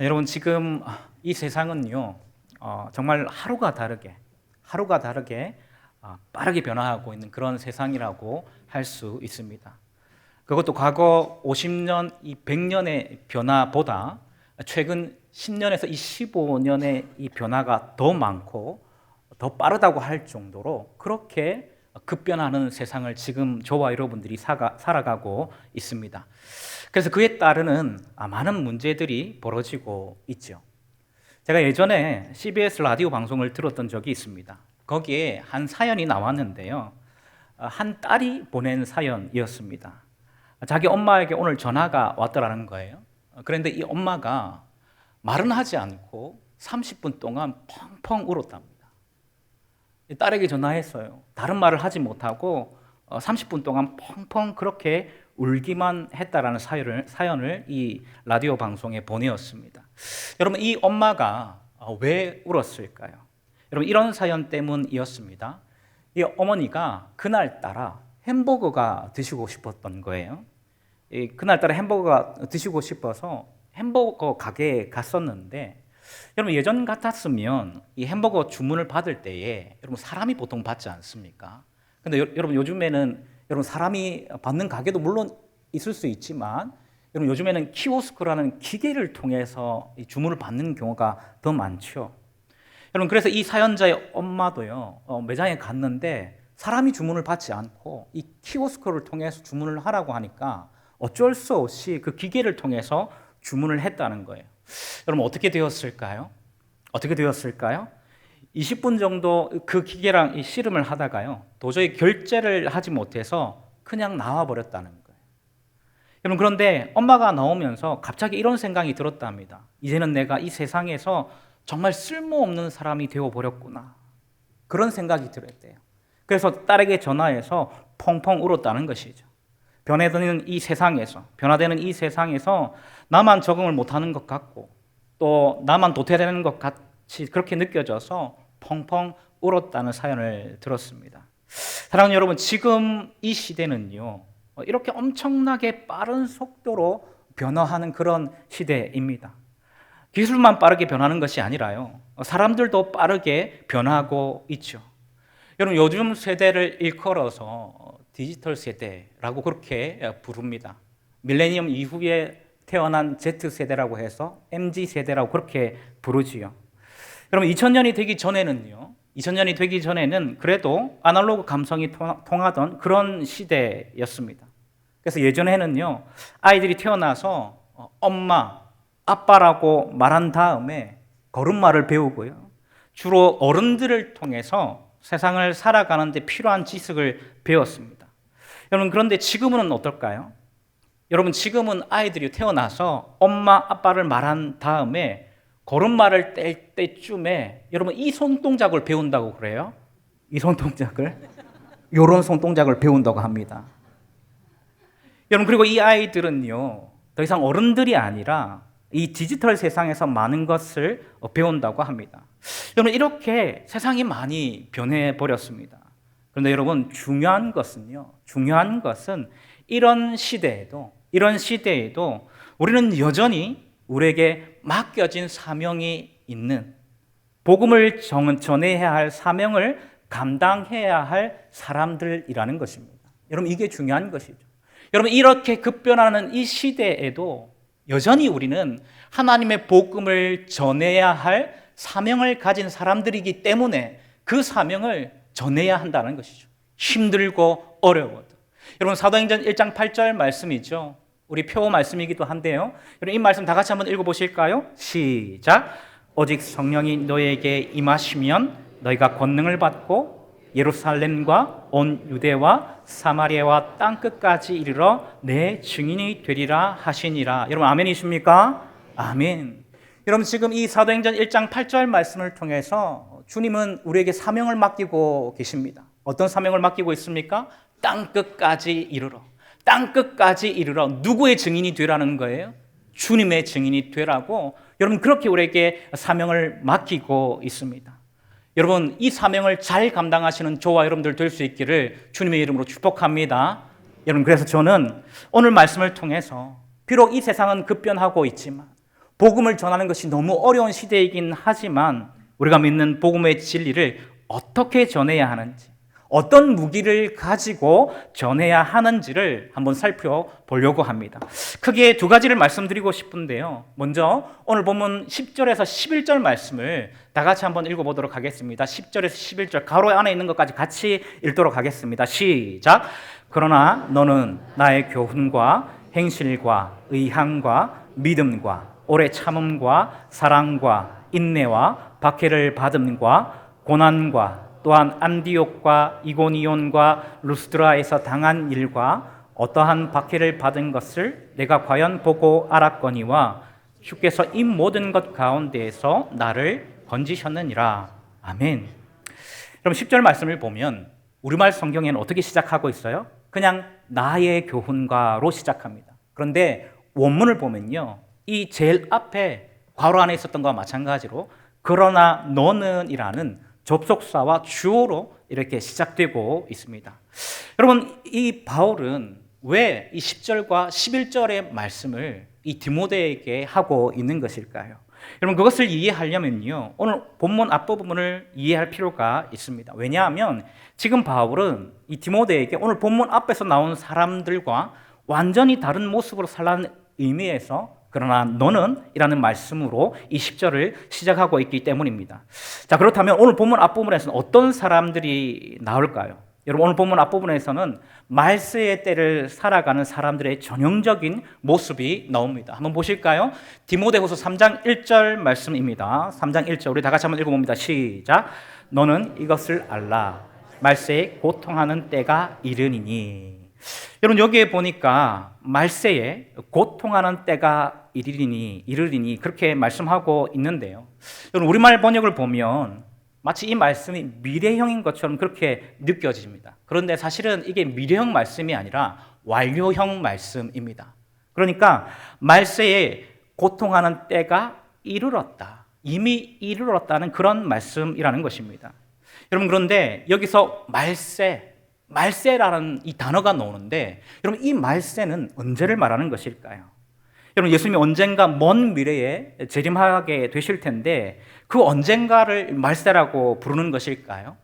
여러분 지금 이 세상은요 정말 하루가 다르게 빠르게 변화하고 있는 그런 세상이라고 할 수 있습니다. 그것도 과거 50년, 이 100년의 변화보다 최근 10년에서 이 15년의 이 변화가 더 많고 더 빠르다고 할 정도로 그렇게 급변하는 세상을 지금 저와 여러분들이 살아가고 있습니다. 그래서 그에 따르는 많은 문제들이 벌어지고 있죠. 제가 예전에 CBS 라디오 방송을 들었던 적이 있습니다. 거기에 한 사연이 나왔는데요. 한 딸이 보낸 사연이었습니다. 자기 엄마에게 오늘 전화가 왔더라는 거예요. 그런데 이 엄마가 말은 하지 않고 30분 동안 펑펑 울었답니다. 딸에게 전화했어요. 다른 말을 하지 못하고 30분 동안 펑펑 그렇게 울기만 했다라는 사연을 이 라디오 방송에 보내었습니다. 여러분 이 엄마가 왜 울었을까요? 여러분 이런 사연 때문이었습니다. 이 어머니가 그날따라 햄버거가 드시고 싶었던 거예요. 그날따라 햄버거가 드시고 싶어서 햄버거 가게에 갔었는데 여러분 예전 같았으면 이 햄버거 주문을 받을 때에 여러분 사람이 보통 받지 않습니까? 근데 여러분 요즘에는 여러분 사람이 받는 가게도 물론 있을 수 있지만 여러분 요즘에는 키오스크라는 기계를 통해서 이 주문을 받는 경우가 더 많죠. 여러분 그래서 이 사연자의 엄마도요 매장에 갔는데 사람이 주문을 받지 않고 이 키오스크를 통해서 주문을 하라고 하니까 어쩔 수 없이 그 기계를 통해서 주문을 했다는 거예요. 여러분 어떻게 되었을까요? 20분 정도 그 기계랑 이 씨름을 하다가요 도저히 결제를 하지 못해서 그냥 나와 버렸다는 거예요. 여러분 그런데 엄마가 나오면서 갑자기 이런 생각이 들었답니다. 이제는 내가 이 세상에서 정말 쓸모없는 사람이 되어버렸구나. 그런 생각이 들었대요. 그래서 딸에게 전화해서 펑펑 울었다는 것이죠. 변화되는 이 세상에서 나만 적응을 못하는 것 같고 또 나만 도태되는 것 같이 그렇게 느껴져서 펑펑 울었다는 사연을 들었습니다. 사랑하는 여러분, 지금 이 시대는요 이렇게 엄청나게 빠른 속도로 변화하는 그런 시대입니다. 기술만 빠르게 변하는 것이 아니라요 사람들도 빠르게 변하고 있죠. 여러분 요즘 세대를 일컬어서 디지털 세대라고 그렇게 부릅니다. 밀레니엄 이후에 태어난 Z세대라고 해서 MZ세대라고 그렇게 부르지요. 여러분 2000년이 되기 전에는 그래도 아날로그 감성이 통하던 그런 시대였습니다. 그래서 예전에는요 아이들이 태어나서 엄마, 아빠라고 말한 다음에 걸음마를 배우고요 주로 어른들을 통해서 세상을 살아가는 데 필요한 지식을 배웠습니다. 여러분 그런데 지금은 어떨까요? 여러분 지금은 아이들이 태어나서 엄마, 아빠를 말한 다음에 걸음마를 뗄 때쯤에 여러분 이 손동작을 배운다고 그래요. 이 손동작을 요런 손동작을 배운다고 합니다. 여러분 그리고 이 아이들은요 더 이상 어른들이 아니라 이 디지털 세상에서 많은 것을 배운다고 합니다. 여러분 이렇게 세상이 많이 변해버렸습니다. 그런데 여러분 중요한 것은 이런 시대에도 우리는 여전히 우리에게 맡겨진 사명이 있는 복음을 전해야 할 사명을 감당해야 할 사람들이라는 것입니다. 여러분 이게 중요한 것이죠. 여러분 이렇게 급변하는 이 시대에도 여전히 우리는 하나님의 복음을 전해야 할 사명을 가진 사람들이기 때문에 그 사명을 전해야 한다는 것이죠. 힘들고 어려워도. 여러분 사도행전 1장 8절 말씀이죠. 우리 표 말씀이기도 한데요. 여러분 이 말씀 다 같이 한번 읽어보실까요? 시작. 오직 성령이 너에게 임하시면 너희가 권능을 받고 예루살렘과 온 유대와 사마리아와 땅끝까지 이르러 내 증인이 되리라 하시니라. 여러분 아멘이십니까? 아멘. 여러분 지금 이 사도행전 1장 8절 말씀을 통해서 주님은 우리에게 사명을 맡기고 계십니다. 어떤 사명을 맡기고 있습니까? 땅끝까지 이르러 누구의 증인이 되라는 거예요? 주님의 증인이 되라고 여러분 그렇게 우리에게 사명을 맡기고 있습니다. 여러분 이 사명을 잘 감당하시는 저와 여러분들 될 수 있기를 주님의 이름으로 축복합니다. 여러분 그래서 저는 오늘 말씀을 통해서 비록 이 세상은 급변하고 있지만 복음을 전하는 것이 너무 어려운 시대이긴 하지만 우리가 믿는 복음의 진리를 어떻게 전해야 하는지, 어떤 무기를 가지고 전해야 하는지를 한번 살펴보려고 합니다. 크게 두 가지를 말씀드리고 싶은데요. 먼저 오늘 본문 10절에서 11절 말씀을 다 같이 한번 읽어보도록 하겠습니다. 10절에서 11절 가로 안에 있는 것까지 같이 읽도록 하겠습니다. 시작! 그러나 너는 나의 교훈과 행실과 의향과 믿음과 오래 참음과 사랑과 인내와 박해를 받음과 고난과 또한 안디옥과 이고니온과 루스드라에서 당한 일과 어떠한 박해를 받은 것을 내가 과연 보고 알았거니와 주께서 이 모든 것 가운데에서 나를 건지셨느니라. 아멘. 그럼 10절 말씀을 보면 우리말 성경에는 어떻게 시작하고 있어요? 그냥 나의 교훈과로 시작합니다. 그런데 원문을 보면요, 이 제일 앞에 괄호 안에 있었던 것과 마찬가지로 그러나 너는 이라는 접속사와 주어로 이렇게 시작되고 있습니다. 여러분, 이 바울은 왜 이 10절과 11절의 말씀을 이 디모데에게 하고 있는 것일까요? 여러분, 그것을 이해하려면요, 오늘 본문 앞부분을 이해할 필요가 있습니다. 왜냐하면 지금 바울은 이 디모데에게 오늘 본문 앞에서 나온 사람들과 완전히 다른 모습으로 살라는 의미에서 그러나 너는 이라는 말씀으로 이 10절을 시작하고 있기 때문입니다. 자, 그렇다면 오늘 본문 앞부분에서는 어떤 사람들이 나올까요? 여러분, 오늘 본문 앞부분에서는 말세의 때를 살아가는 사람들의 전형적인 모습이 나옵니다. 한번 보실까요? 디모데후서 3장 1절 말씀입니다. 3장 1절 우리 다 같이 한번 읽어봅니다. 시작! 너는 이것을 알라. 말세에 고통하는 때가 이르니니. 여러분, 여기에 보니까 말세에 고통하는 때가 이르리니 그렇게 말씀하고 있는데요. 여러분, 우리말 번역을 보면 마치 이 말씀이 미래형인 것처럼 그렇게 느껴집니다. 그런데 사실은 이게 미래형 말씀이 아니라 완료형 말씀입니다. 그러니까 말세에 고통하는 때가 이르렀다, 이미 이르렀다는 그런 말씀이라는 것입니다. 여러분, 그런데 여기서 말세라는 이 단어가 나오는데, 여러분, 이 말세는 언제를 말하는 것일까요? 여러분, 예수님이 언젠가 먼 미래에 재림하게 되실 텐데 그 언젠가를 말세라고 부르는 것일까요?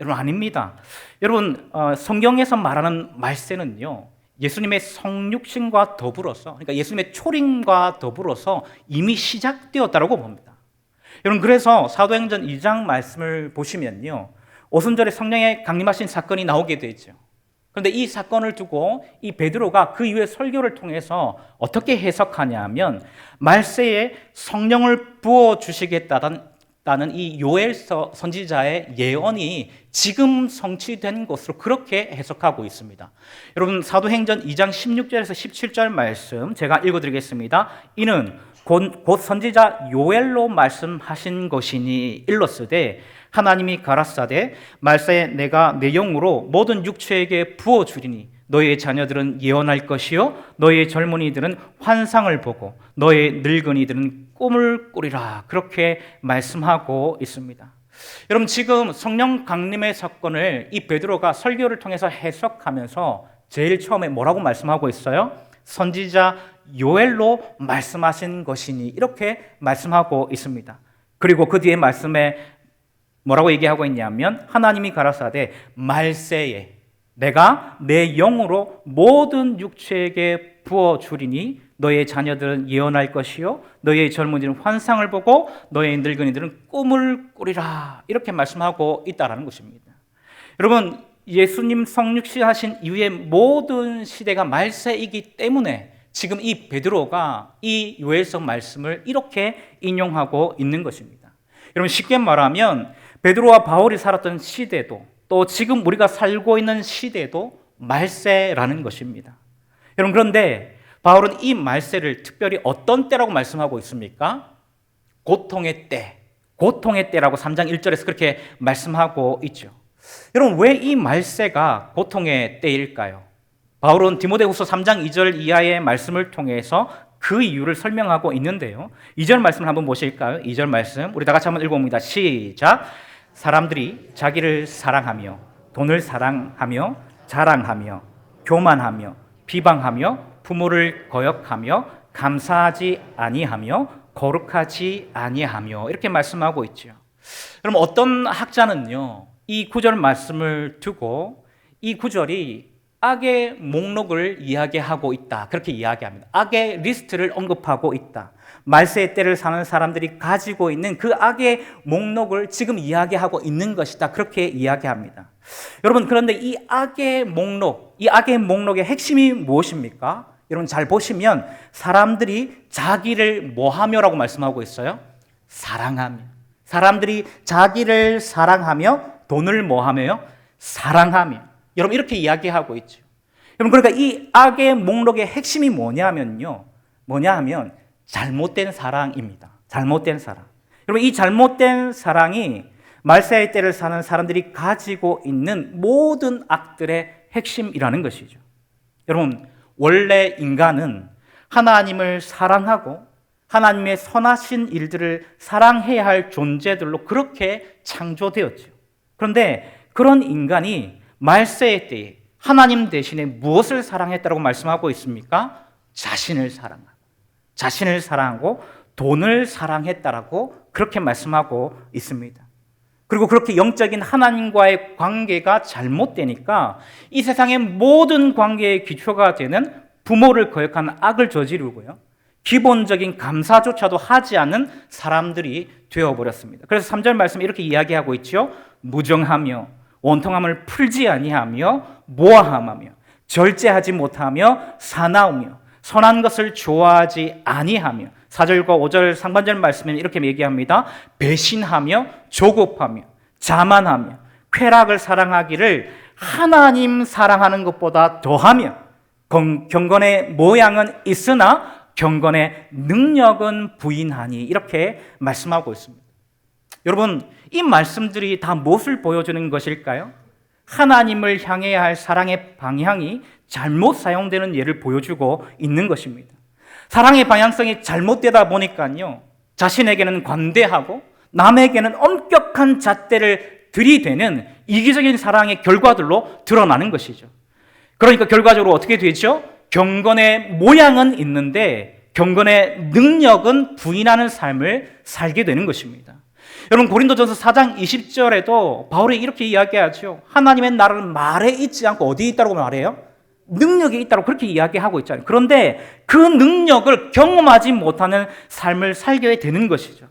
여러분, 아닙니다. 여러분, 성경에서 말하는 말세는요, 예수님의 성육신과 더불어서, 그러니까 예수님의 초림과 더불어서 이미 시작되었다고 봅니다. 여러분, 그래서 사도행전 2장 말씀을 보시면요, 오순절에 성령의 강림하신 사건이 나오게 되죠. 그런데 이 사건을 두고 이 베드로가 그 이후에 설교를 통해서 어떻게 해석하냐면 말세에 성령을 부어주시겠다는 이 요엘 선지자의 예언이 지금 성취된 것으로 그렇게 해석하고 있습니다. 여러분, 사도행전 2장 16절에서 17절 말씀 제가 읽어드리겠습니다. 이는 곧 선지자 요엘로 말씀하신 것이니 일렀으되 하나님이 가라사대 말세에 내가 내 영으로 모든 육체에게 부어주리니 너희의 자녀들은 예언할 것이요 너희의 젊은이들은 환상을 보고 너희의 늙은이들은 꿈을 꾸리라, 그렇게 말씀하고 있습니다. 여러분, 지금 성령 강림의 사건을 이 베드로가 설교를 통해서 해석하면서 제일 처음에 뭐라고 말씀하고 있어요? 선지자 요엘로 말씀하신 것이니 이렇게 말씀하고 있습니다. 그리고 그 뒤에 말씀에 뭐라고 얘기하고 있냐면 하나님이 가라사대 말세에 내가 내 영으로 모든 육체에게 부어주리니 너의 자녀들은 예언할 것이요 너의 젊은이들은 환상을 보고 너의 늙은이들은 꿈을 꾸리라, 이렇게 말씀하고 있다는 것입니다. 여러분, 예수님 성육신하신 이후의 모든 시대가 말세이기 때문에 지금 이 베드로가 이 요엘서 말씀을 이렇게 인용하고 있는 것입니다. 여러분, 쉽게 말하면 베드로와 바울이 살았던 시대도 또 지금 우리가 살고 있는 시대도 말세라는 것입니다. 여러분, 그런데 바울은 이 말세를 특별히 어떤 때라고 말씀하고 있습니까? 고통의 때라고 3장 1절에서 그렇게 말씀하고 있죠. 여러분, 왜 이 말세가 고통의 때일까요? 바울은 디모데후서 3장 2절 이하의 말씀을 통해서 그 이유를 설명하고 있는데요. 2절 말씀을 한번 보실까요? 2절 말씀 우리 다 같이 한번 읽어봅니다. 시작! 사람들이 자기를 사랑하며 돈을 사랑하며 자랑하며 교만하며 비방하며 부모를 거역하며 감사하지 아니하며 거룩하지 아니하며 이렇게 말씀하고 있죠. 그럼 어떤 학자는요, 이 구절 말씀을 두고 이 구절이 악의 목록을 이야기하고 있다, 그렇게 이야기합니다. 악의 리스트를 언급하고 있다. 말세의 때를 사는 사람들이 가지고 있는 그 악의 목록을 지금 이야기하고 있는 것이다, 그렇게 이야기합니다. 여러분, 그런데 이 악의 목록의 핵심이 무엇입니까? 여러분 잘 보시면 사람들이 자기를 뭐하며라고 말씀하고 있어요? 사랑하며. 사람들이 자기를 사랑하며 돈을 뭐하며요? 사랑하며. 여러분 이렇게 이야기하고 있죠. 여러분 그러니까 이 악의 목록의 핵심이 뭐냐 하면 잘못된 사랑입니다. 잘못된 사랑. 여러분 이 잘못된 사랑이 말세의 때를 사는 사람들이 가지고 있는 모든 악들의 핵심이라는 것이죠. 여러분 원래 인간은 하나님을 사랑하고 하나님의 선하신 일들을 사랑해야 할 존재들로 그렇게 창조되었죠. 그런데 그런 인간이 말세의 때에 하나님 대신에 무엇을 사랑했다고 말씀하고 있습니까? 자신을 사랑하고 돈을 사랑했다라고 그렇게 말씀하고 있습니다. 그리고 그렇게 영적인 하나님과의 관계가 잘못되니까 이 세상의 모든 관계의 기초가 되는 부모를 거역하는 악을 저지르고요, 기본적인 감사조차도 하지 않는 사람들이 되어버렸습니다. 그래서 3절 말씀에 이렇게 이야기하고 있죠. 무정하며 원통함을 풀지 아니하며 모함하며 절제하지 못하며 사나우며 선한 것을 좋아하지 아니하며 4절과 5절 상반절 말씀에는 이렇게 얘기합니다. 배신하며 조급하며 자만하며 쾌락을 사랑하기를 하나님 사랑하는 것보다 더하며 경건의 모양은 있으나 경건의 능력은 부인하니 이렇게 말씀하고 있습니다. 여러분 이 말씀들이 다 무엇을 보여주는 것일까요? 하나님을 향해야 할 사랑의 방향이 잘못 사용되는 예를 보여주고 있는 것입니다. 사랑의 방향성이 잘못되다 보니까요, 자신에게는 관대하고 남에게는 엄격한 잣대를 들이대는 이기적인 사랑의 결과들로 드러나는 것이죠. 그러니까 결과적으로 어떻게 되죠? 경건의 모양은 있는데 경건의 능력은 부인하는 삶을 살게 되는 것입니다. 여러분 고린도전서 4장 20절에도 바울이 이렇게 이야기하죠. 하나님의 나라는 말에 있지 않고 어디에 있다고 말해요? 능력이 있다고 그렇게 이야기하고 있잖아요. 그런데 그 능력을 경험하지 못하는 삶을 살게 되는 것이죠.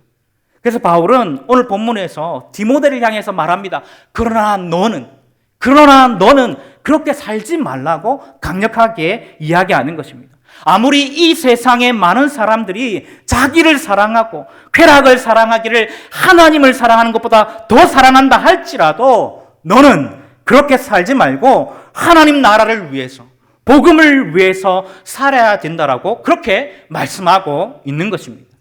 그래서 바울은 오늘 본문에서 디모데를 향해서 말합니다. 그러나 너는 그렇게 살지 말라고 강력하게 이야기하는 것입니다. 아무리 이 세상의 많은 사람들이 자기를 사랑하고 쾌락을 사랑하기를 하나님을 사랑하는 것보다 더 사랑한다 할지라도 너는 그렇게 살지 말고 하나님 나라를 위해서 복음을 위해서 살아야 된다라고 그렇게 말씀하고 있는 것입니다.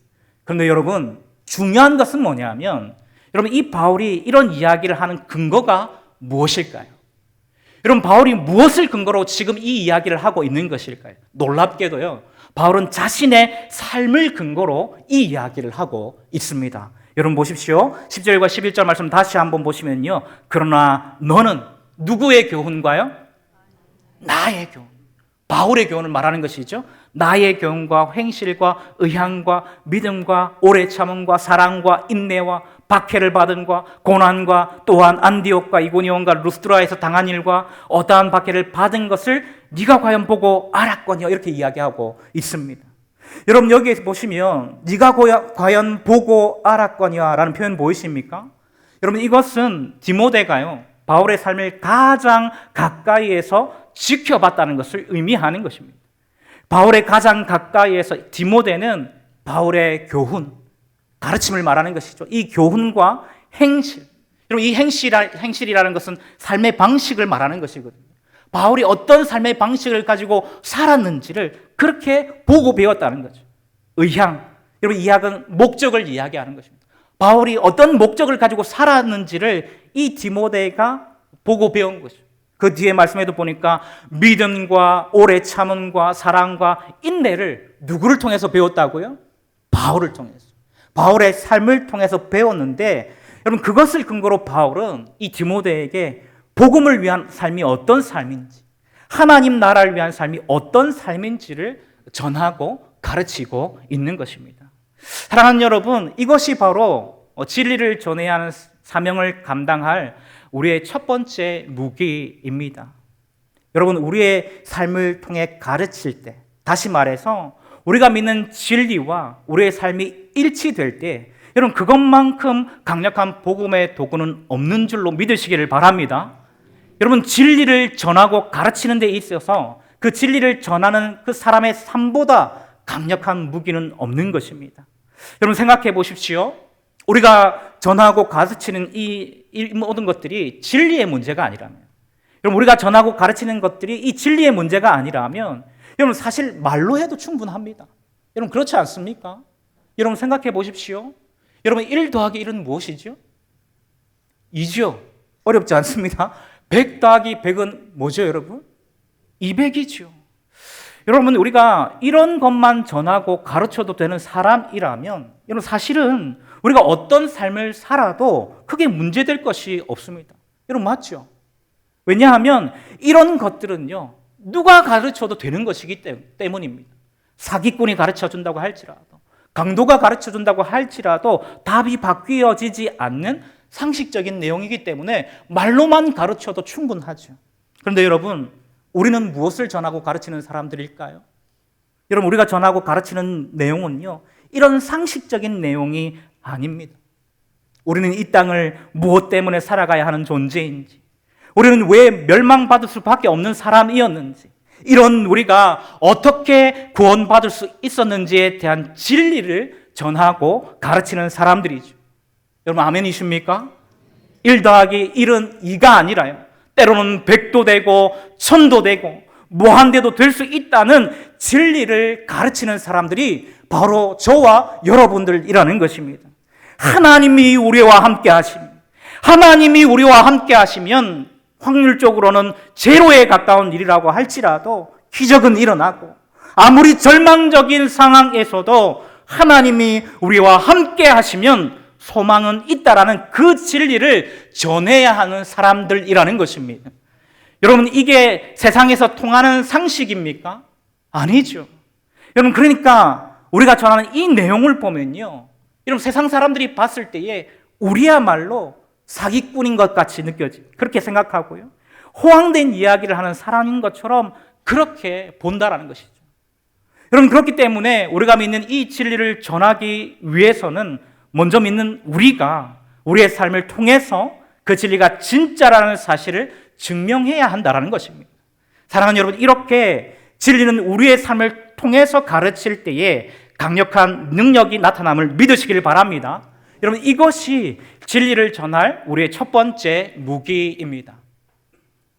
그런데 여러분 중요한 것은 뭐냐면 여러분 이 바울이 이런 이야기를 하는 근거가 무엇일까요? 여러분 바울이 무엇을 근거로 지금 이 이야기를 하고 있는 것일까요? 놀랍게도요, 바울은 자신의 삶을 근거로 이 이야기를 하고 있습니다. 여러분 보십시오. 10절과 11절 말씀 다시 한번 보시면요, 그러나 너는 누구의 교훈과요? 나의 교훈. 바울의 교훈을 말하는 것이죠. 나의 교훈과 행실과 의향과 믿음과 오래 참음과 사랑과 인내와 박해를 받은과 고난과 또한 안디옥과 이고니온과 루스드라에서 당한 일과 어떠한 박해를 받은 것을 네가 과연 보고 알았거냐 이렇게 이야기하고 있습니다. 여러분 여기에서 보시면 네가 과연 보고 알았거냐라는 표현 보이십니까? 여러분 이것은 디모데가요 바울의 삶을 가장 가까이에서 지켜봤다는 것을 의미하는 것입니다. 바울의 가장 가까이에서 디모데는 바울의 교훈, 가르침을 말하는 것이죠. 이 교훈과 행실, 여러분 이 행실이라는 것은 삶의 방식을 말하는 것이거든요. 바울이 어떤 삶의 방식을 가지고 살았는지를 그렇게 보고 배웠다는 거죠. 의향, 여러분 의학은 목적을 이야기하는 것입니다. 바울이 어떤 목적을 가지고 살았는지를 이 디모데가 보고 배운 것이죠. 그 뒤에 말씀에도 보니까 믿음과 오래 참음과 사랑과 인내를 누구를 통해서 배웠다고요? 바울을 통해서. 바울의 삶을 통해서 배웠는데 여러분 그것을 근거로 바울은 이 디모데에게 복음을 위한 삶이 어떤 삶인지, 하나님 나라를 위한 삶이 어떤 삶인지를 전하고 가르치고 있는 것입니다. 사랑하는 여러분, 이것이 바로 진리를 전해야 하는 사명을 감당할 우리의 첫 번째 무기입니다. 여러분, 우리의 삶을 통해 가르칠 때, 다시 말해서 우리가 믿는 진리와 우리의 삶이 일치될 때, 여러분, 그것만큼 강력한 복음의 도구는 없는 줄로 믿으시기를 바랍니다. 여러분, 진리를 전하고 가르치는 데 있어서 그 진리를 전하는 그 사람의 삶보다 강력한 무기는 없는 것입니다. 여러분, 생각해 보십시오. 우리가 전하고 가르치는 이 모든 것들이 진리의 문제가 아니라면, 여러분, 우리가 전하고 가르치는 것들이 이 진리의 문제가 아니라면, 여러분, 사실 말로 해도 충분합니다. 여러분, 그렇지 않습니까? 여러분, 생각해 보십시오. 여러분, 1 더하기 1은 무엇이죠? 2죠. 어렵지 않습니다. 100 더하기 100은 뭐죠, 여러분? 200이죠. 여러분, 우리가 이런 것만 전하고 가르쳐도 되는 사람이라면, 여러분, 사실은 우리가 어떤 삶을 살아도 크게 문제될 것이 없습니다. 여러분, 맞죠? 왜냐하면 이런 것들은요, 누가 가르쳐도 되는 것이기 때문입니다. 사기꾼이 가르쳐준다고 할지라도, 강도가 가르쳐준다고 할지라도 답이 바뀌어지지 않는 상식적인 내용이기 때문에 말로만 가르쳐도 충분하죠. 그런데 여러분, 우리는 무엇을 전하고 가르치는 사람들일까요? 여러분, 우리가 전하고 가르치는 내용은요, 이런 상식적인 내용이 아닙니다. 우리는 이 땅을 무엇 때문에 살아가야 하는 존재인지, 우리는 왜 멸망받을 수밖에 없는 사람이었는지, 이런 우리가 어떻게 구원받을 수 있었는지에 대한 진리를 전하고 가르치는 사람들이죠. 여러분, 아멘이십니까? 1 더하기 1은 2가 아니라요, 때로는 100도 되고 1000도 되고 무한대도 될 수 있다는 진리를 가르치는 사람들이 바로 저와 여러분들이라는 것입니다. 하나님이 우리와 함께 하십니다. 하나님이 우리와 함께 하시면 확률적으로는 제로에 가까운 일이라고 할지라도 기적은 일어나고, 아무리 절망적인 상황에서도 하나님이 우리와 함께 하시면 소망은 있다라는 그 진리를 전해야 하는 사람들이라는 것입니다. 여러분, 이게 세상에서 통하는 상식입니까? 아니죠. 여러분, 그러니까 우리가 전하는 이 내용을 보면요, 여러분, 세상 사람들이 봤을 때에 우리야말로 사기꾼인 것 같이 느껴지, 그렇게 생각하고요, 호황된 이야기를 하는 사람인 것처럼 그렇게 본다라는 것이죠. 여러분, 그렇기 때문에 우리가 믿는 이 진리를 전하기 위해서는 먼저 믿는 우리가 우리의 삶을 통해서 그 진리가 진짜라는 사실을 증명해야 한다는 것입니다. 사랑하는 여러분, 이렇게 진리는 우리의 삶을 통해서 가르칠 때에 강력한 능력이 나타남을 믿으시길 바랍니다. 여러분, 이것이 진리를 전할 우리의 첫 번째 무기입니다.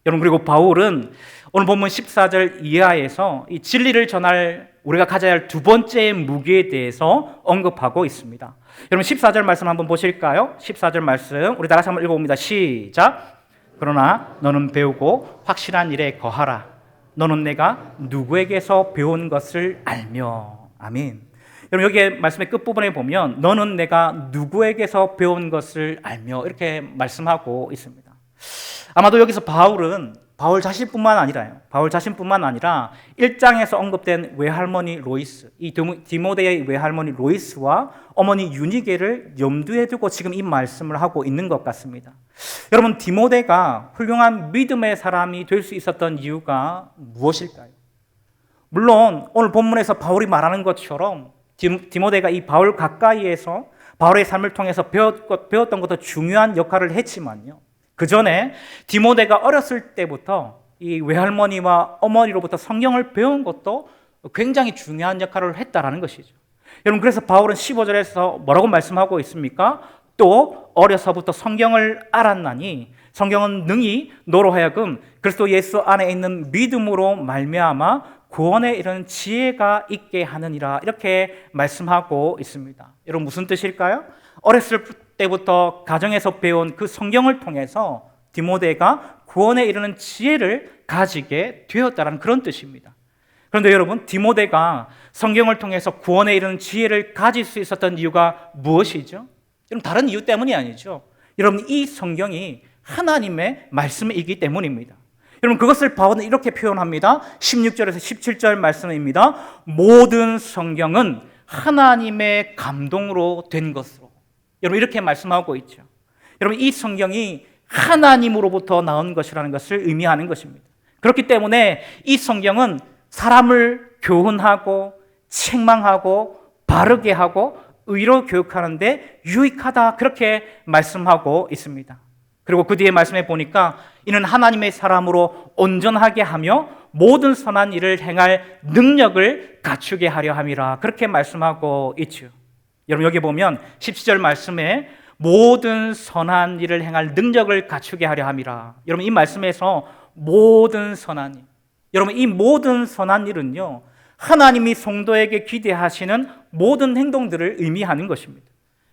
여러분, 그리고 바울은 오늘 본문 14절 이하에서 이 진리를 전할 우리가 가져야 할 두 번째 무기에 대해서 언급하고 있습니다. 여러분, 14절 말씀 한번 보실까요? 14절 말씀 우리 다 같이 한번 읽어봅니다. 시작. 그러나 너는 배우고 확실한 일에 거하라. 너는 내가 누구에게서 배운 것을 알며. 아멘. 여러분, 여기 말씀의 끝부분에 보면 너는 내가 누구에게서 배운 것을 알며 이렇게 말씀하고 있습니다. 아마도 여기서 바울 자신뿐만 아니라 1장에서 언급된 외할머니 로이스, 이 디모데의 외할머니 로이스와 어머니 유니게를 염두에 두고 지금 이 말씀을 하고 있는 것 같습니다. 여러분, 디모데가 훌륭한 믿음의 사람이 될 수 있었던 이유가 무엇일까요? 물론 오늘 본문에서 바울이 말하는 것처럼 디모데가 이 바울 가까이에서 바울의 삶을 통해서 배웠던 것도 중요한 역할을 했지만요, 그 전에 디모데가 어렸을 때부터 이 외할머니와 어머니로부터 성경을 배운 것도 굉장히 중요한 역할을 했다라는 것이죠. 여러분, 그래서 바울은 15절에서 뭐라고 말씀하고 있습니까? 또 어려서부터 성경을 알았나니 성경은 능히 너로 하여금 그리스도 예수 안에 있는 믿음으로 말미암아 구원에 이르는 지혜가 있게 하느니라, 이렇게 말씀하고 있습니다. 여러분, 무슨 뜻일까요? 어렸을 때부터 가정에서 배운 그 성경을 통해서 디모데가 구원에 이르는 지혜를 가지게 되었다는 그런 뜻입니다. 그런데 여러분, 디모데가 성경을 통해서 구원에 이르는 지혜를 가질 수 있었던 이유가 무엇이죠? 여러분, 다른 이유 때문이 아니죠. 여러분, 이 성경이 하나님의 말씀이기 때문입니다. 여러분, 그것을 바울은 이렇게 표현합니다. 16절에서 17절 말씀입니다. 모든 성경은 하나님의 감동으로 된 것으로. 여러분 이렇게 말씀하고 있죠. 여러분 이 성경이 하나님으로부터 나온 것이라는 것을 의미하는 것입니다. 그렇기 때문에 이 성경은 사람을 교훈하고 책망하고 바르게 하고 의로 교육하는 데 유익하다 그렇게 말씀하고 있습니다. 그리고 그 뒤에 말씀해 보니까 이는 하나님의 사람으로 온전하게 하며 모든 선한 일을 행할 능력을 갖추게 하려 함이라 그렇게 말씀하고 있죠. 여러분 여기 보면 17절 말씀에 모든 선한 일을 행할 능력을 갖추게 하려 함이라. 여러분 이 말씀에서 모든 선한 일, 여러분 이 모든 선한 일은요 하나님이 성도에게 기대하시는 모든 행동들을 의미하는 것입니다.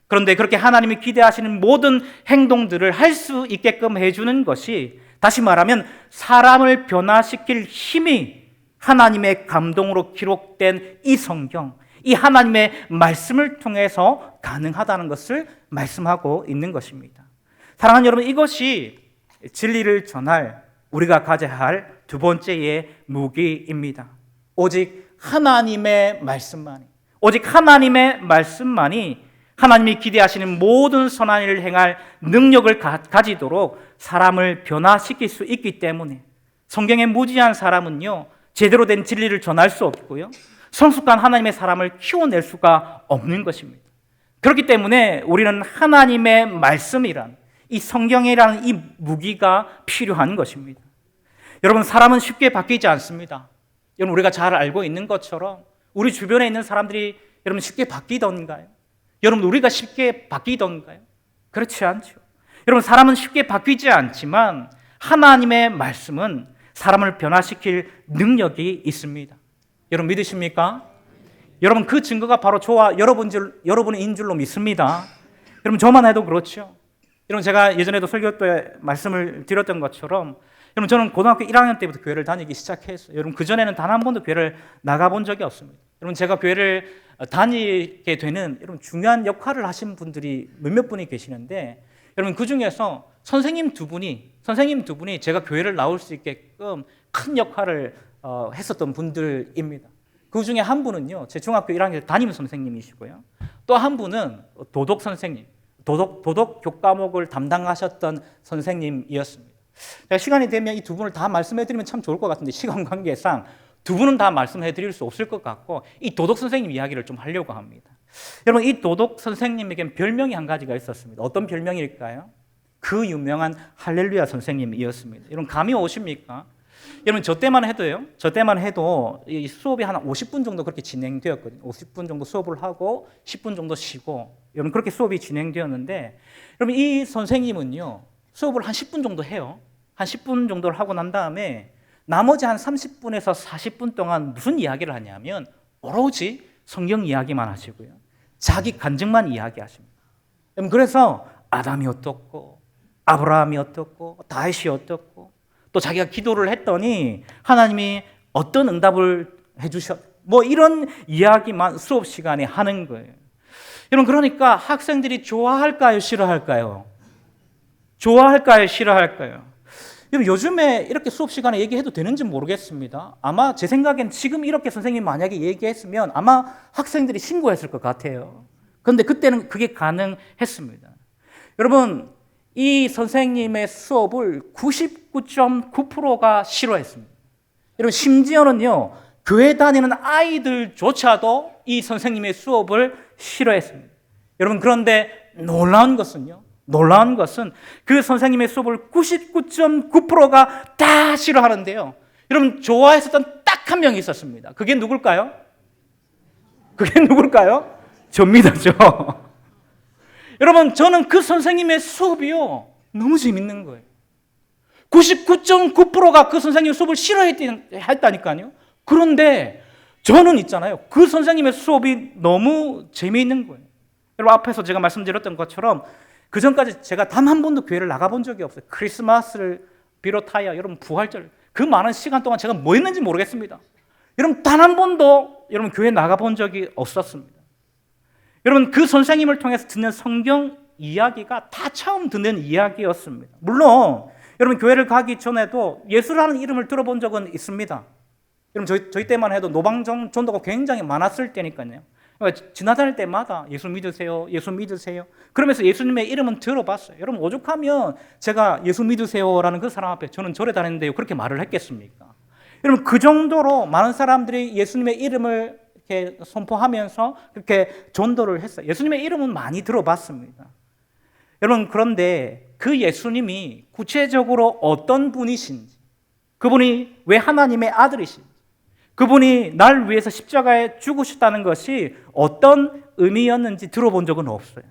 그런데 그렇게 하나님이 기대하시는 모든 행동들을 할 수 있게끔 해주는 것이, 다시 말하면 사람을 변화시킬 힘이 하나님의 감동으로 기록된 이 성경, 이 하나님의 말씀을 통해서 가능하다는 것을 말씀하고 있는 것입니다. 사랑하는 여러분, 이것이 진리를 전할 우리가 가져야 할 두 번째의 무기입니다. 오직 하나님의 말씀만이, 오직 하나님의 말씀만이 하나님이 기대하시는 모든 선한 일을 행할 능력을 가지도록 사람을 변화시킬 수 있기 때문에 성경에 무지한 사람은요 제대로 된 진리를 전할 수 없고요 성숙한 하나님의 사람을 키워낼 수가 없는 것입니다. 그렇기 때문에 우리는 하나님의 말씀이란, 이 성경이라는 이 무기가 필요한 것입니다. 여러분, 사람은 쉽게 바뀌지 않습니다. 여러분, 우리가 잘 알고 있는 것처럼 우리 주변에 있는 사람들이 여러분 쉽게 바뀌던가요? 여러분, 우리가 쉽게 바뀌던가요? 그렇지 않죠. 여러분, 사람은 쉽게 바뀌지 않지만 하나님의 말씀은 사람을 변화시킬 능력이 있습니다. 여러분 믿으십니까? 여러분, 그 증거가 바로 저와 여러분인 줄로 믿습니다. 여러분, 저만 해도 그렇죠. 여러분, 제가 예전에도 설교 때 말씀을 드렸던 것처럼 여러분, 저는 고등학교 1학년 때부터 교회를 다니기 시작했어요. 여러분, 그전에는 단 한 번도 교회를 나가본 적이 없습니다. 여러분, 제가 교회를 다니게 되는 여러분 중요한 역할을 하신 분들이 몇몇 분이 계시는데, 여러분 그 중에서 선생님 두 분이 제가 교회를 나올 수 있게끔 큰 역할을 했었던 분들입니다. 그 중에 한 분은요, 제 중학교 1학년 담임 선생님이시고요. 또 한 분은 도덕 선생님, 도덕 교과목을 담당하셨던 선생님이었습니다. 제가 시간이 되면 이 두 분을 다 말씀해드리면 참 좋을 것 같은데 시간 관계상 두 분은 다 말씀해드릴 수 없을 것 같고 이 도덕 선생님 이야기를 좀 하려고 합니다. 여러분, 이 도덕 선생님에겐 별명이 한 가지가 있었습니다. 어떤 별명일까요? 그 유명한 할렐루야 선생님이었습니다. 여러분, 감이 오십니까? 여러분, 저 때만 해도 이 수업이 한 50분 정도 그렇게 진행되었거든요. 50분 정도 수업을 하고 10분 정도 쉬고, 여러분 그렇게 수업이 진행되었는데, 여러분 이 선생님은요 수업을 한 10분 정도 해요. 한 10분 정도를 하고 난 다음에 나머지 한 30분에서 40분 동안 무슨 이야기를 하냐면 오로지 성경 이야기만 하시고요, 자기 간증만 이야기하십니다. 여러분, 그래서 아담이 어떻고 아브라함이 어떻고 다윗이 어떻고 또 자기가 기도를 했더니 하나님이 어떤 응답을 해주셨, 뭐 이런 이야기만 수업 시간에 하는 거예요. 여러분, 그러니까 학생들이 좋아할까요, 싫어할까요? 좋아할까요, 싫어할까요? 여러분, 요즘에 이렇게 수업 시간에 얘기해도 되는지 모르겠습니다. 아마 제 생각엔 지금 이렇게 선생님 만약에 얘기했으면 아마 학생들이 신고했을 것 같아요. 그런데 그때는 그게 가능했습니다. 여러분, 이 선생님의 수업을 99.9%가 싫어했습니다. 여러분, 심지어는요 교회 다니는 아이들조차도 이 선생님의 수업을 싫어했습니다. 여러분, 그런데 놀라운 것은 그 선생님의 수업을 99.9%가 다 싫어하는데요, 여러분 좋아했었던 딱 한 명이 있었습니다. 그게 누굴까요? 접니다, 저. 여러분, 저는 그 선생님의 수업이요 너무 재밌는 거예요. 99.9%가 그 선생님의 수업을 싫어했다니까요. 그런데 저는 있잖아요, 그 선생님의 수업이 너무 재미있는 거예요. 여러분, 앞에서 제가 말씀드렸던 것처럼 그 전까지 제가 단 한 번도 교회를 나가본 적이 없어요. 크리스마스를 비롯하여 여러분 부활절, 그 많은 시간 동안 제가 뭐 했는지 모르겠습니다. 여러분, 단 한 번도 여러분 교회 나가본 적이 없었습니다. 여러분, 그 선생님을 통해서 듣는 성경 이야기가 다 처음 듣는 이야기였습니다. 물론 여러분 교회를 가기 전에도 예수라는 이름을 들어본 적은 있습니다. 여러분, 저희 때만 해도 노방전도가 굉장히 많았을 때니까요. 지나다닐 때마다 예수 믿으세요, 예수 믿으세요. 그러면서 예수님의 이름은 들어봤어요. 여러분 오죽하면 제가 예수 믿으세요라는 그 사람 앞에 저는 절에 다니는데요 그렇게 말을 했겠습니까? 여러분 그 정도로 많은 사람들이 예수님의 이름을 이렇게 선포하면서 그렇게 전도를 했어요. 예수님의 이름은 많이 들어봤습니다. 여러분 그런데 그 예수님이 구체적으로 어떤 분이신지, 그분이 왜 하나님의 아들이신지, 그분이 날 위해서 십자가에 죽으셨다는 것이 어떤 의미였는지 들어본 적은 없어요.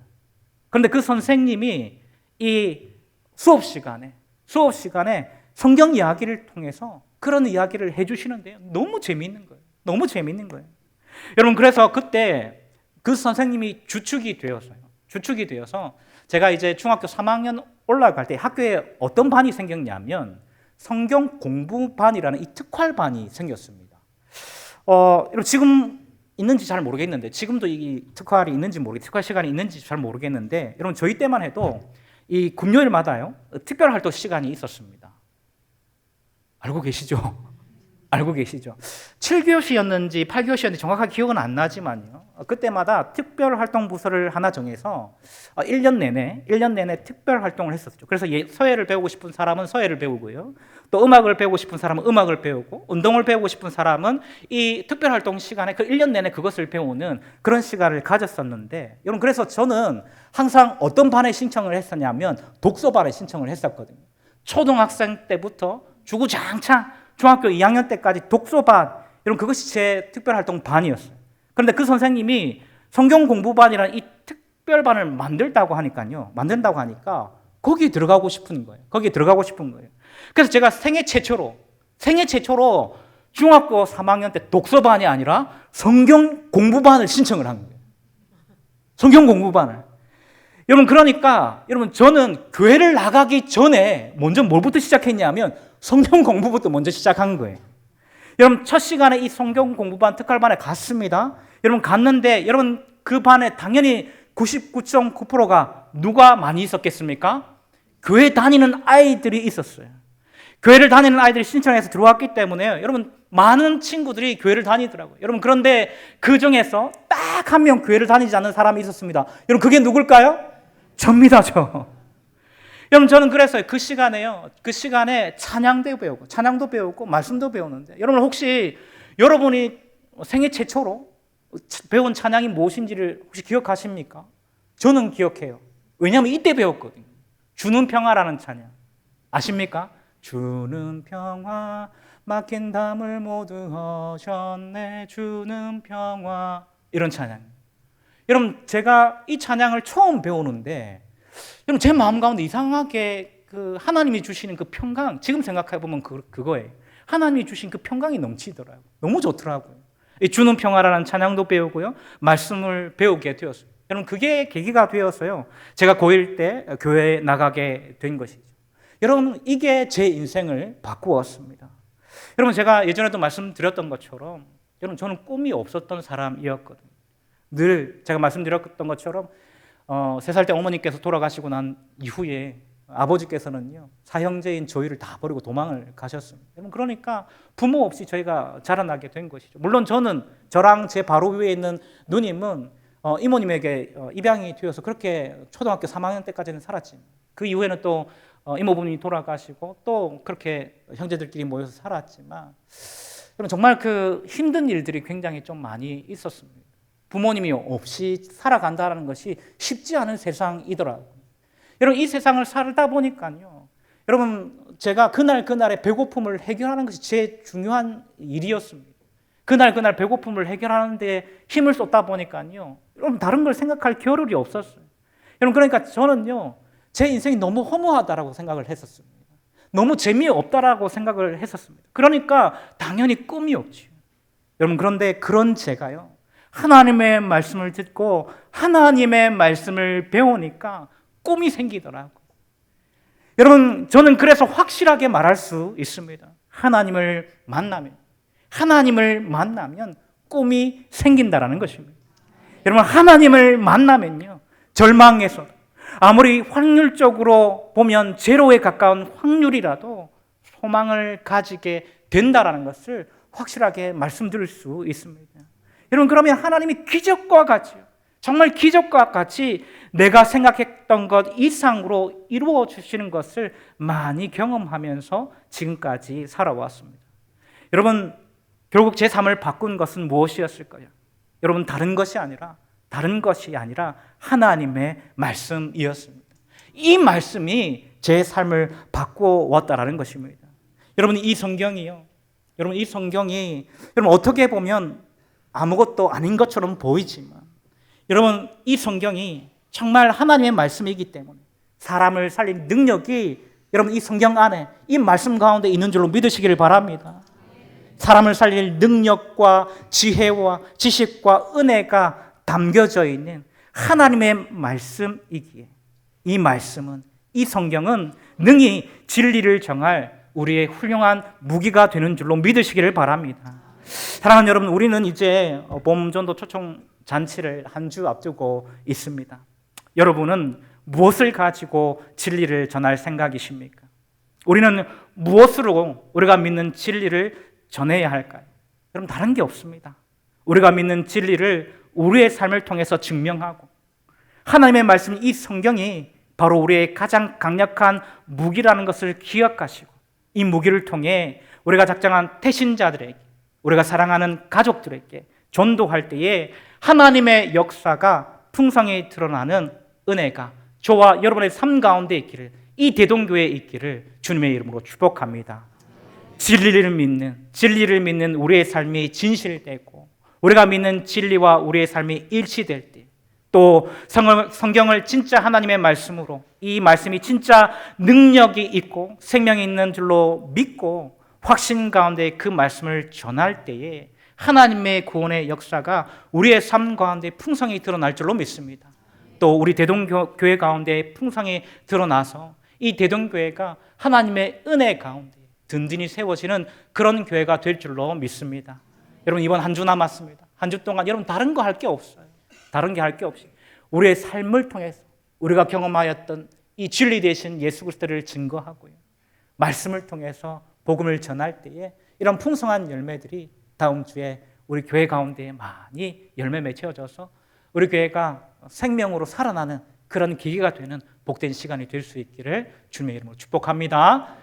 그런데 그 선생님이 이 수업 시간에 성경 이야기를 통해서 그런 이야기를 해주시는데요. 너무 재미있는 거예요. 너무 재미있는 거예요. 여러분 그래서 그때 그 선생님이 주축이 되어서 제가 이제 중학교 3학년 올라갈 때 학교에 어떤 반이 생겼냐면 성경 공부반이라는 이 특활반이 생겼습니다. 여러분 지금 있는지 잘 모르겠는데 지금도 이 특활이 있는지 특활 시간이 있는지 잘 모르겠는데 여러분 저희 때만 해도 이 금요일마다요 특별 활동 시간이 있었습니다. 알고 계시죠? 알고 계시죠? 7교시였는지 8교시였는지 정확하게 기억은 안 나지만요. 그때마다 특별 활동 부서를 하나 정해서 1년 내내 특별 활동을 했었죠. 그래서 서예를 배우고 싶은 사람은 서예를 배우고요. 또 음악을 배우고 싶은 사람은 음악을 배우고 운동을 배우고 싶은 사람은 이 특별 활동 시간에 그 1년 내내 그것을 배우는 그런 시간을 가졌었는데 여러분 그래서 저는 항상 어떤 반에 신청을 했었냐면 독서반에 신청을 했었거든요. 초등학생 때부터 주구장창 중학교 2학년 때까지 독서반, 여러분 그것이 제 특별활동 반이었어요. 그런데 그 선생님이 성경 공부반이라는 이 특별반을 만든다고 하니까 거기에 들어가고 싶은 거예요. 그래서 제가 생애 최초로 중학교 3학년 때 독서반이 아니라 성경 공부반을 신청을 한 거예요. 성경 공부반을. 여러분 그러니까 저는 교회를 나가기 전에 먼저 뭘부터 시작했냐면 성경 공부부터 먼저 시작한 거예요. 여러분 첫 시간에 이 성경 공부반 특활반에 갔습니다. 여러분 갔는데 여러분 그 반에 당연히 99.9%가 누가 많이 있었겠습니까? 교회 다니는 아이들이 있었어요. 교회를 다니는 아이들이 신청해서 들어왔기 때문에요. 여러분 많은 친구들이 교회를 다니더라고요. 여러분 그런데 그 중에서 딱 한 명 교회를 다니지 않는 사람이 있었습니다. 여러분 그게 누굴까요? 접니다, 저. 여러분 저는 그래서 그 시간에 찬양도 배우고 말씀도 배우는데 여러분 혹시 여러분이 생애 최초로 배운 찬양이 무엇인지를 혹시 기억하십니까? 저는 기억해요. 왜냐하면 이때 배웠거든요. 주는 평화라는 찬양 아십니까? 주는 평화 막힌 담을 모두 허셨네 주는 평화 이런 찬양. 여러분 제가 이 찬양을 처음 배우는데 여러분 제 마음 가운데 이상하게 그 하나님이 주시는 그 평강 지금 생각해 보면 그거예요. 하나님이 주신 그 평강이 넘치더라고요. 너무 좋더라고요. 이 주는 평화라는 찬양도 배우고요. 말씀을 배우게 되었어요. 여러분 그게 계기가 되었어요. 제가 고1 때 교회에 나가게 된 것이죠. 여러분 이게 제 인생을 바꾸었습니다. 여러분 제가 예전에도 말씀드렸던 것처럼 여러분 저는 꿈이 없었던 사람이었거든요. 늘 제가 말씀드렸던 것처럼 3살 때 어머니께서 돌아가시고 난 이후에 아버지께서는요 사형제인 저희를 다 버리고 도망을 가셨습니다. 여러분 그러니까 부모 없이 저희가 자라나게 된 것이죠. 물론 저랑 제 바로 위에 있는 누님은 이모님에게 입양이 되어서 그렇게 초등학교 3학년 때까지는 살았지만 그 이후에는 또 이모부님이 돌아가시고 또 그렇게 형제들끼리 모여서 살았지만 여러분 정말 그 힘든 일들이 굉장히 좀 많이 있었습니다. 부모님이 없이 살아간다는 것이 쉽지 않은 세상이더라고요. 여러분 이 세상을 살다 보니까요. 여러분 제가 그날의 배고픔을 해결하는 것이 제일 중요한 일이었습니다. 그날 배고픔을 해결하는 데 힘을 쏟다 보니까요. 여러분 다른 걸 생각할 겨를이 없었어요. 여러분 그러니까 저는요. 제 인생이 너무 허무하다라고 생각을 했었습니다. 너무 재미없다라고 생각을 했었습니다. 그러니까 당연히 꿈이 없죠. 여러분 그런데 그런 제가요. 하나님의 말씀을 듣고 하나님의 말씀을 배우니까 꿈이 생기더라고요. 여러분 저는 그래서 확실하게 말할 수 있습니다. 하나님을 만나면 꿈이 생긴다라는 것입니다. 여러분 하나님을 만나면요. 절망에서 아무리 확률적으로 보면 제로에 가까운 확률이라도 소망을 가지게 된다라는 것을 확실하게 말씀드릴 수 있습니다. 여러분, 그러면 하나님이 기적과 같이, 정말 기적과 같이 내가 생각했던 것 이상으로 이루어 주시는 것을 많이 경험하면서 지금까지 살아왔습니다. 여러분, 결국 제 삶을 바꾼 것은 무엇이었을까요? 여러분, 다른 것이 아니라 하나님의 말씀이었습니다. 이 말씀이 제 삶을 바꿔왔다라는 것입니다. 여러분, 이 성경이 여러분 어떻게 보면 아무것도 아닌 것처럼 보이지만, 여러분, 이 성경이 정말 하나님의 말씀이기 때문에 사람을 살린 능력이 여러분 이 성경 안에, 이 말씀 가운데 있는 줄로 믿으시기를 바랍니다. 사람을 살릴 능력과 지혜와 지식과 은혜가 담겨져 있는 하나님의 말씀이기에 이 말씀은, 이 성경은 능히 진리를 정할 우리의 훌륭한 무기가 되는 줄로 믿으시기를 바랍니다. 사랑하는 여러분, 우리는 이제 봄전도 초청 잔치를 한 주 앞두고 있습니다. 여러분은 무엇을 가지고 진리를 전할 생각이십니까? 우리는 무엇으로 우리가 믿는 진리를 전해야 할까요? 여러분, 다른 게 없습니다. 우리가 믿는 진리를 우리의 삶을 통해서 증명하고, 하나님의 말씀, 이 성경이 바로 우리의 가장 강력한 무기라는 것을 기억하시고, 이 무기를 통해 우리가 작정한 태신자들에게, 우리가 사랑하는 가족들에게 전도할 때에 하나님의 역사가 풍성히 드러나는 은혜가 저와 여러분의 삶 가운데 있기를, 이 대동교회에 있기를 주님의 이름으로 축복합니다. 진리를 믿는 우리의 삶이 진실되고, 우리가 믿는 진리와 우리의 삶이 일치될 때, 또 성경을 진짜 하나님의 말씀으로, 이 말씀이 진짜 능력이 있고 생명이 있는 줄로 믿고 확신 가운데 그 말씀을 전할 때에 하나님의 구원의 역사가 우리의 삶 가운데 풍성히 드러날 줄로 믿습니다. 또 우리 대동교회 가운데 풍성히 드러나서 이 대동교회가 하나님의 은혜 가운데 든든히 세워지는 그런 교회가 될 줄로 믿습니다. 여러분, 이번 한 주 남았습니다. 한 주 동안 여러분 다른 거 할 게 없어요. 다른 게 할 게 없이 우리의 삶을 통해서 우리가 경험하였던 이 진리 되신 예수 그리스도를 증거하고요, 말씀을 통해서 복음을 전할 때에 이런 풍성한 열매들이 다음 주에 우리 교회 가운데 많이 열매 맺혀져서 우리 교회가 생명으로 살아나는 그런 계기가 되는 복된 시간이 될 수 있기를 주님의 이름으로 축복합니다.